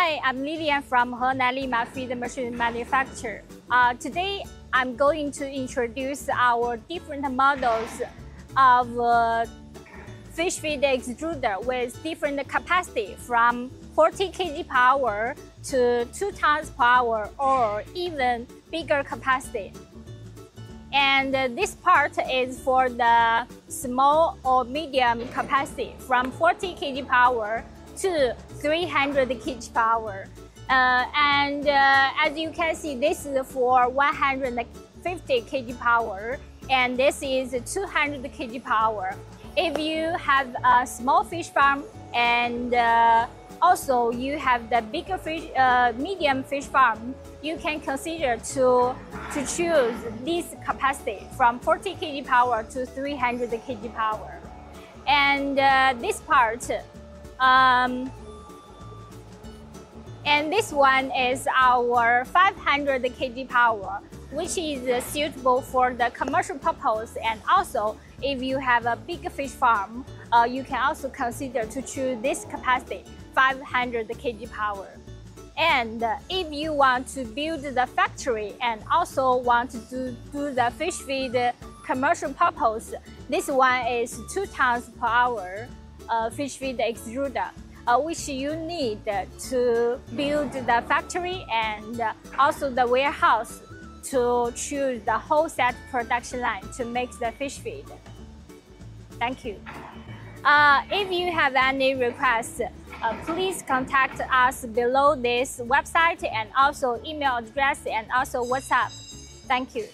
Hi, I'm Lilian from Lima feed machine manufacturer. Today, I'm going to introduce our different models of fish feed extruder with different capacity from 40 kg power to 2 tons power or even bigger capacity. And this part is for the small or medium capacity from 40 kg power to 300 kg power. As you can see, this is for 150 kg power, and this is 200 kg power. If you have a small fish farm and also you have the bigger fish, medium fish farm, you can consider to choose this capacity from 40 kg power to 300 kg power. And this part, and this one is our 500 kg power, which is suitable for the commercial purpose. And also, if you have a big fish farm, you can also consider to choose this capacity, 500 kg power. And if you want to build the factory and also want to do the fish feed commercial purpose, this one is 2 tons per hour fish feed extruder, which you need to build the factory and also the warehouse to choose the whole set production line to make the fish feed. Thank you. If you have any requests, please contact us below this website and also email address and also WhatsApp. Thank you.